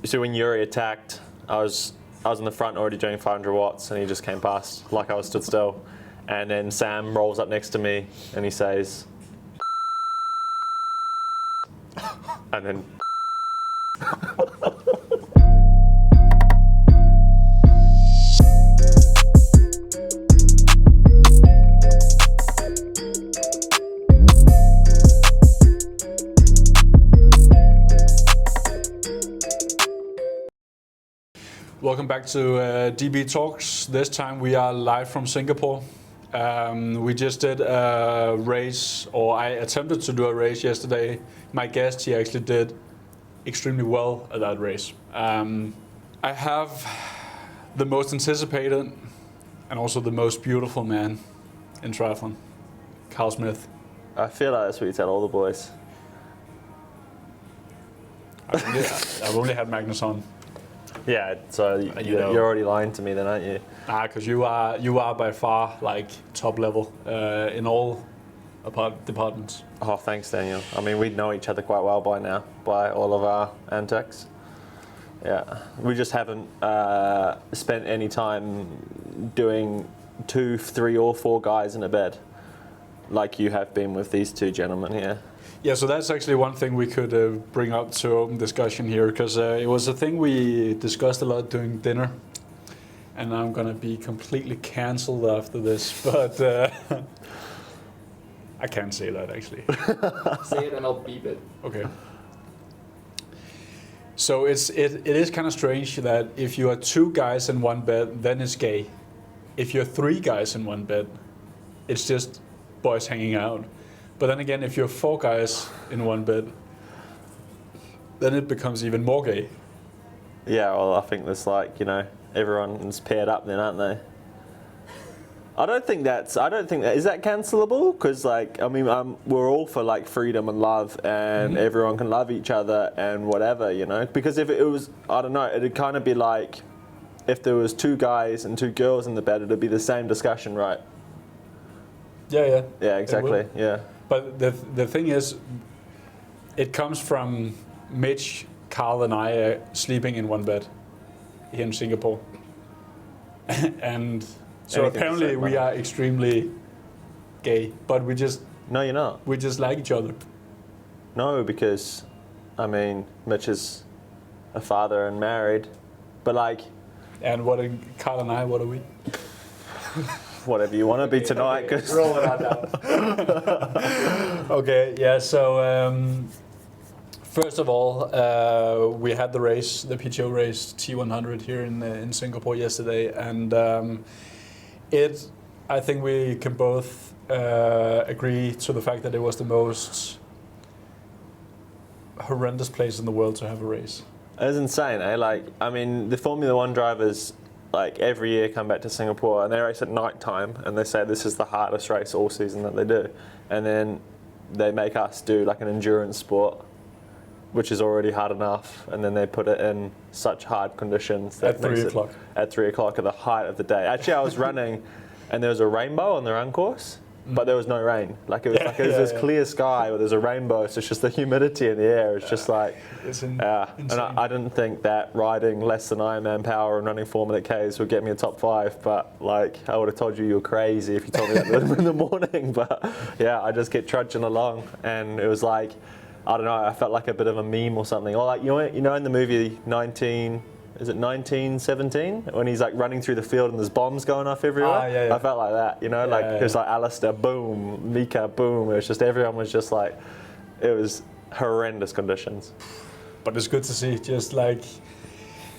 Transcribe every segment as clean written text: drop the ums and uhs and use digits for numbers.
So when Yuri attacked, I was in the front already doing 500 watts, and he just came past like I was stood still. And then Sam rolls up next to me, and he says, and then. Welcome back to DB Talks. This time we are live from Singapore. We just did a race, or I attempted to do a race yesterday. My guest, he actually did extremely well at that race. I have the most anticipated and also the most beautiful man in triathlon, Carl Smith. I feel like that's what you tell all the boys. I've only had Magnus on. Yeah, so you're already lying to me then, aren't you? Because you are by far like top level in all departments. Oh, thanks, Daniel. I mean, we know each other quite well by now, by all of our antics. Yeah, we just haven't spent any time doing 2, 3, or 4 guys in a bed like you have been with these two gentlemen here. Yeah, so that's actually one thing we could bring up to open discussion here, because it was a thing we discussed a lot during dinner, and I'm gonna be completely cancelled after this, but I can't say that actually. Say it and I'll beep it. Okay. So it is kind of strange that if you are 2 guys in one bed, then it's gay. If you're 3 guys in one bed, it's just boys hanging out. But then again, if you're 4 guys in one bed, then it becomes even more gay. Yeah, well, I think there's like, everyone's paired up then, aren't they? I don't think that, is that cancelable? Because we're all for like freedom and love, and everyone can love each other and whatever, Because if it was, I don't know, it'd kind of be like, if there was 2 guys and 2 girls in the bed, it'd be the same discussion, right? Yeah. Yeah, exactly, yeah. But the thing is, it comes from Mitch, Carl, and I sleeping in one bed here in Singapore. And so apparently we are extremely gay, but we just... No, you're not. We just like each other. No, because, Mitch is a father and married, but like... And Carl and I, what are we? Whatever you want to be tonight. Okay, roll it on down. Okay, yeah, so first of all, we had the race, the PTO race, T100 here in Singapore yesterday, and I think we can both agree to the fact that it was the most horrendous place in the world to have a race. It was insane, eh? The Formula One drivers, every year come back to Singapore and they race at night time, and they say this is the hardest race all season that they do. And then they make us do like an endurance sport, which is already hard enough, and then they put it in such hard conditions. At 3 o'clock. At 3 o'clock at the height of the day. Actually, I was running and there was a rainbow on the run course, but there was no rain. It was this clear sky, but there's a rainbow, so it's just the humidity in the air. It's just insane. And I didn't think that riding less than Ironman power and running 4-minute Ks would get me a top 5, but I would have told you were crazy if you told me that in the morning. But yeah, I just kept trudging along, and it was I don't know, I felt like a bit of a meme or something. Or in the movie 1917, when he's running through the field and there's bombs going off everywhere? Yeah. I felt like that, it was Alistair, boom, Mika, boom. It was just, everyone was just it was horrendous conditions. But it's good to see, just it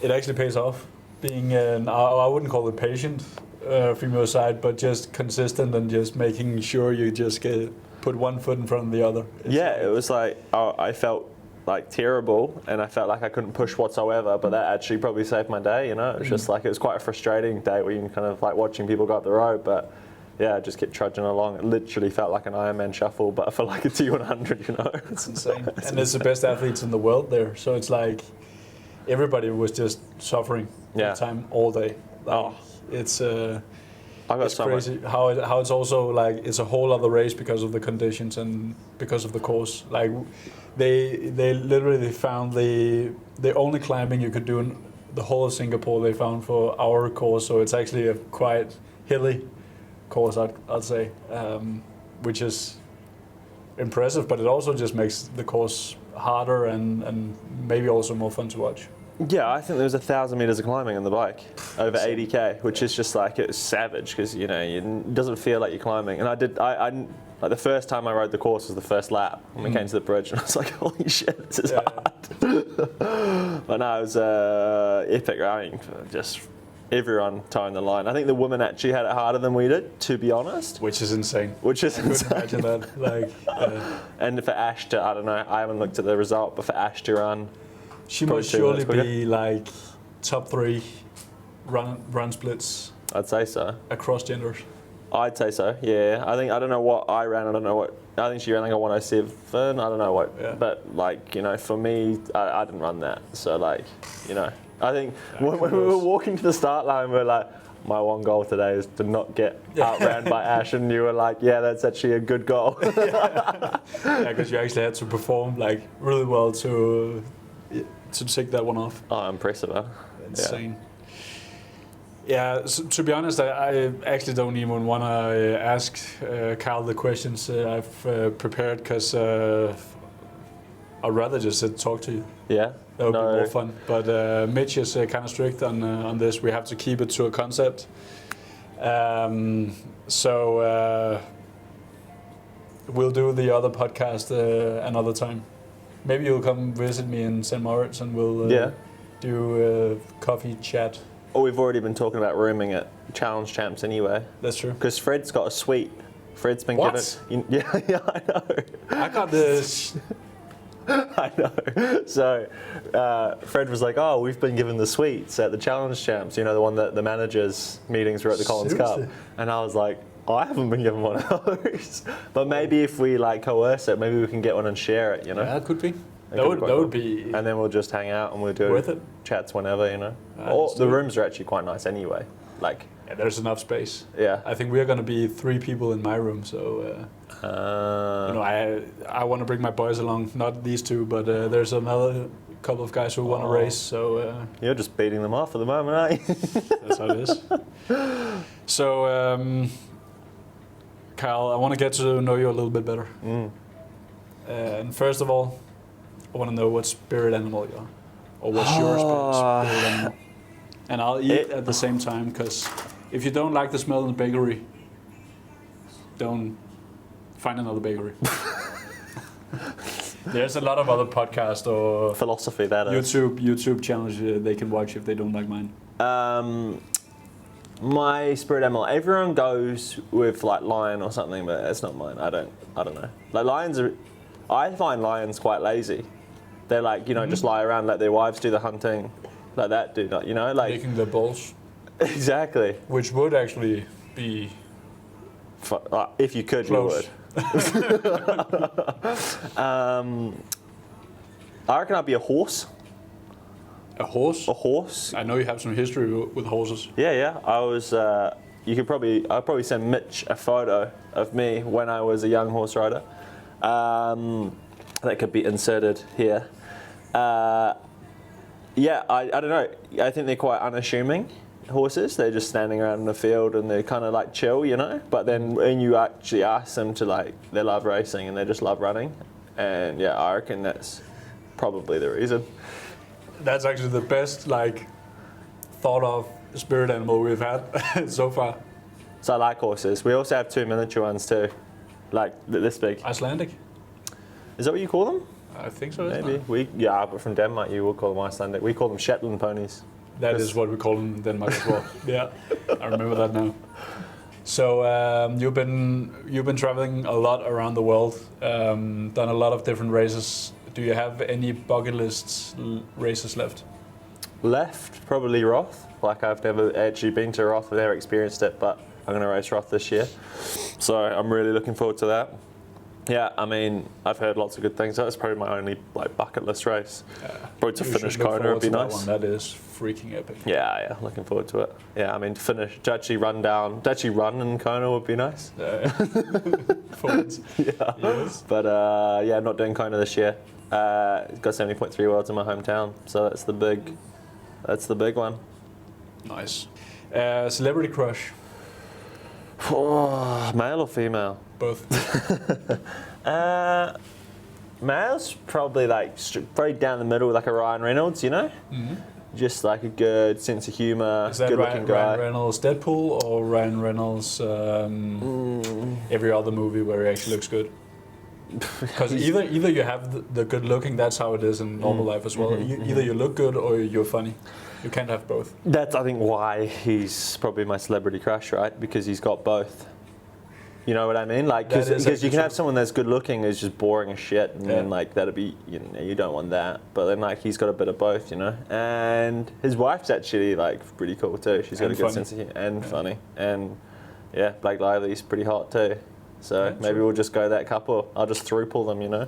actually pays off. Being I wouldn't call it patient from your side, but just consistent and just making sure you just put one foot in front of the other. It was I felt terrible, and I felt like I couldn't push whatsoever, but that actually probably saved my day, It was just it was quite a frustrating day where you kind of watching people go up the road, but yeah, I just kept trudging along. It literally felt like an Ironman shuffle, but for a T100, It's insane. It's the best athletes in the world there, so it's everybody was just suffering all the time, all day. It's I got It's so much. crazy how it's also like it's a whole other race because of the conditions and because of the course. Like they literally found the only climbing you could do in the whole of Singapore they found for our course. So it's actually a quite hilly course, I'd say, which is impressive. But it also just makes the course harder and maybe also more fun to watch. Yeah, I think there was 1,000 meters of climbing on the bike over 80k, which is just like it's savage because it doesn't feel like you're climbing. And I like the first time I rode the course was the first lap when we came to the bridge, and I was like, holy shit, this is hard. But no, it was epic running, just everyone towing the line. I think the women actually had it harder than we did, to be honest. Which is insane. Which is Couldn't insane. imagine that. Like, And for Ash to, I don't know, I haven't looked at the result, but for Ash to run. she Probably must 2 surely minutes be like top 3 run splits I'd say so. across genders. I'd say so, yeah. I don't know what I ran, I think she ran like a 107, I don't know what, Yeah. but like, for me, I didn't run that. So like, I think when we were walking to the start line, we were like, my one goal today is to not get outran by Ash, and you were like, yeah, that's actually a good goal. Yeah, because you actually had to perform like really well to take that one off. Oh, impressive, huh? Insane. Yeah, so to be honest, I actually don't even want to ask Carl the questions I've prepared because I'd rather just sit and talk to you. Yeah? That would be more fun. But Mitch is kind of strict on this. We have to keep it to a concept. So we'll do the other podcast another time. Maybe you'll come visit me in St. Moritz and we'll do a coffee chat. Oh, we've already been talking about rooming at Challenge Champs anyway. That's true. Because Fred's got a suite. Fred's been What? given. Yeah, I know. I got this. I know. So Fred was like, "Oh, we've been given the suites at the Challenge Champs. The one that the managers' meetings were at the Collins Seriously? Cup." And I was like, "Oh, I haven't been given one of those." But maybe if we like coerce it, maybe we can get one and share it. Yeah, it could be. It That could would quite cool. be. And then we'll just hang out and we'll do Worth it. chats whenever. Ah, Or let's the do it. rooms are actually quite nice anyway. Like, Yeah, there's enough space. yeah. I think we're gonna be 3 people in my room, so I want to bring my boys along. Not these 2, but there's another couple of guys who want to Oh. race. So You're just beating them off at the moment, aren't you? that's how it is. So Kyle, I want to get to know you a little bit better. And first of all, I want to know what spirit animal you are, or what's your spirit animal. And I'll eat at the same time, because if you don't like the smell in the bakery, don't find another bakery. There's a lot of other podcasts or Philosophy, that is. YouTube channels they can watch if they don't like mine. My spirit animal. Everyone goes with like lion or something, but it's not mine. I don't know. Like lions are. I find lions quite lazy. They're like just lie around, let their wives do the hunting, like that. Do not like Licking their balls, exactly. which would actually be If you could, close. you would. I reckon I'd be a horse. A horse? A horse. I know you have some history with horses. Yeah. I was. I'll probably send Mitch a photo of me when I was a young horse rider. That could be inserted here. Yeah, I don't know. I think they're quite unassuming horses. They're just standing around in the field and they're kind of like chill, But then when you actually ask them to they love racing and they just love running. And yeah, I reckon that's probably the reason. That's actually the best thought of spirit animal we've had so far. So I like horses. We also have 2 miniature ones too, like this big. Icelandic? Is that what you call them? I think so. isn't Maybe. it? But from Denmark you will call them Icelandic. We call them Shetland ponies. That is what we call them in Denmark as well. Yeah, I remember that now. So you've been traveling a lot around the world, done a lot of different races. Do you have any bucket list races left? Left, probably Roth. I've never actually been to Roth, I've never experienced it, but I'm going to race Roth this year. So I'm really looking forward to that. Yeah, I mean, I've heard lots of good things. That's probably my only like bucket list race. Probably to You finish should look Kona would forward be to that nice. one. That is freaking epic. Yeah, looking forward to it. Yeah, I mean, to actually run in Kona would be nice. Performance. Yeah. Yes. But yeah, not doing Kona this year. Got 70.3 worlds in my hometown, so that's the big one. Nice. Celebrity crush. Male or female? Both. Male's probably like very down the middle, like a Ryan Reynolds, you know? Mm-hmm. Just like a good sense of humour, Is that good-looking guy. Ryan Reynolds Deadpool or Ryan Reynolds every other movie where he actually looks good? Because either you have the good looking, that's how it is in normal life as well. Either you look good or you're funny. You can't have both. That's, I think, why he's probably my celebrity crush, right? Because he's got both. You know what I mean? Like, because you can have someone that's good looking who's just boring as shit, and then like that'd be, you don't want that. But then like he's got a bit of both, you know. And his wife's actually like pretty cool too. She's got a good sense of humor and funny. And yeah, Blake Lively's pretty hot too. So maybe we'll just go that couple. I'll just throuple them, you know.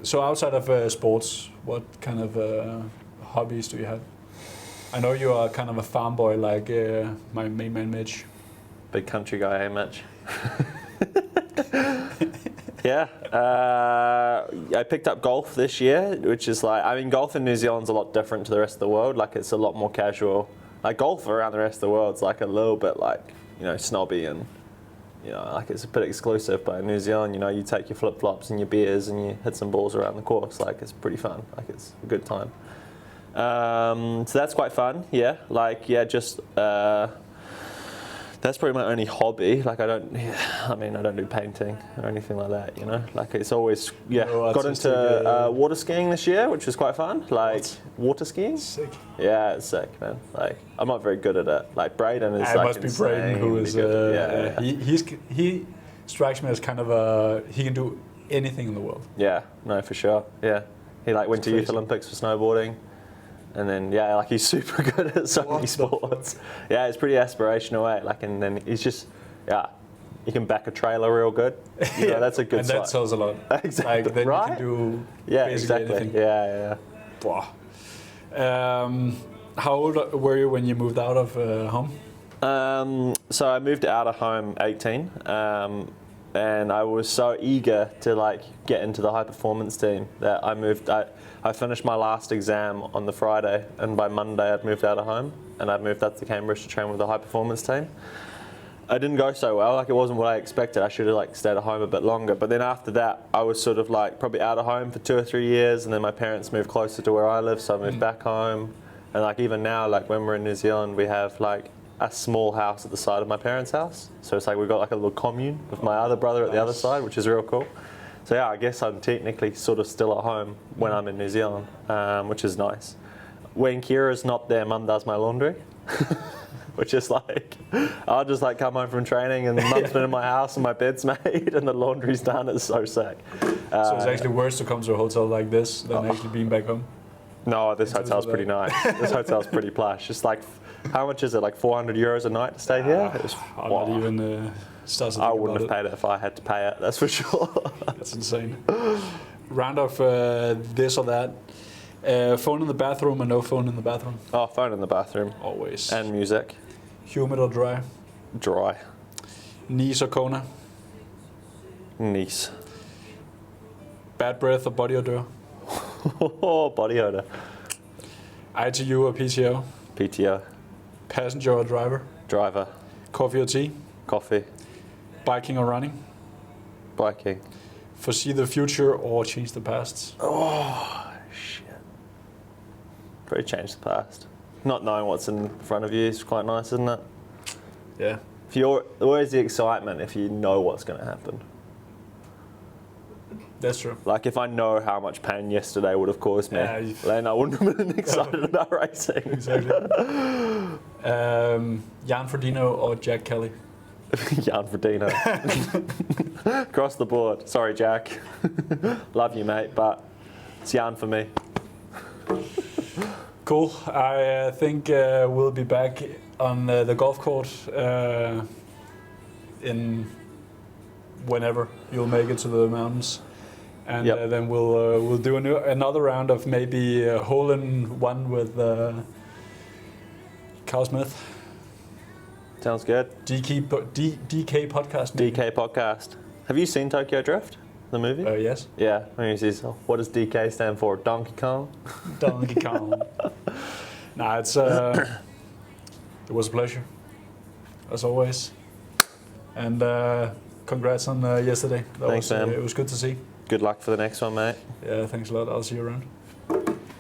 So outside of sports, what kind of hobbies do you have? I know you are kind of a farm boy like my main man Mitch. Big country guy, eh, Mitch? Yeah. I picked up golf this year, which is like, I mean, golf in New Zealand's a lot different to the rest of the world. Like, it's a lot more casual. Like, golf around the rest of the world's like a little bit like, snobby and, like it's a bit exclusive. But in New Zealand, you take your flip-flops and your beers and you hit some balls around the course. Like, it's pretty fun. Like, it's a good time. So that's quite fun, yeah. Like, yeah, just that's probably my only hobby. Like, I don't do painting or anything like that, Like, it's always, got into water skiing this year, which was quite fun. Like, water skiing. Sick. Yeah, it's sick, man. Like, I'm not very good at it. Like, Braden is It like must be Braden who is. He strikes me as kind of he can do anything in the world. Yeah, no, for sure. Yeah, he like went to Youth Olympics for snowboarding. And then, like he's super good at so many sports. Yeah, it's pretty aspirational, eh? Like, and then he's just, he can back a trailer real good. That's a good and that tells a lot. Exactly, like, then right? You can do basically exactly. Anything. Yeah. Wow. How old were you when you moved out of home? So I moved out of home 18. And I was so eager to like get into the high performance team that I finished my last exam on the Friday, and by Monday I'd moved out of home and I'd moved up to Cambridge to train with the high performance team. I didn't go so well, like it wasn't what I expected. I should have like stayed at home a bit longer. But then after that, I was sort of like probably out of home for 2 or 3 years, and then my parents moved closer to where I live, so I moved back home. And like even now, like when we're in New Zealand, we have like a small house at the side of my parents' house. So it's like we've got like a little commune with my other brother at the other side, which is real cool. So yeah, I guess I'm technically sort of still at home when I'm in New Zealand, which is nice. When Kira's not there, Mum does my laundry, which is like, I'll just like come home from training and Mum's been in my house and my bed's made and the laundry's done. It's so sick. So it's actually worse to come to a hotel like this than actually being back home? No, this hotel's pretty nice. This hotel's pretty plush. It's like, how much is it? Like 400 euros a night to stay here? I'm not even I wouldn't have paid it if I had to pay it, that's for sure. That's insane. Round off this or that. Phone in the bathroom or no phone in the bathroom? Oh, phone in the bathroom. Always. And music. Humid or dry? Dry. Nice or Kona? Nice. Bad breath or body odor? Body odor. ITU or PTO? PTO. Passenger or driver? Driver. Coffee or tea? Coffee. Biking or running? Biking. Foresee the future or change the past? Oh, shit. Probably change the past. Not knowing what's in front of you is quite nice, isn't it? Yeah. Where's the excitement if you know what's going to happen? That's true. Like if I know how much pain yesterday would have caused me, then I wouldn't have been excited about racing. Exactly. Jan Frodeno or Jack Kelly? Jan Frodeno. Across the board. Sorry, Jack. Love you, mate, but it's Jan for me. Cool. I think we'll be back on the golf course in whenever you'll make it to the mountains. And Yep. then we'll do another round of maybe a hole in one with Carl Smith. Sounds good. DK podcast. Maybe. DK podcast. Have you seen Tokyo Drift, the movie? Yes. Yeah. When he says, what does DK stand for? Donkey Kong? Donkey Kong. Nah, it was a pleasure, as always. And congrats on yesterday. Thanks, man. It was good to see. Good luck for the next one, mate. Yeah, thanks a lot. I'll see you around.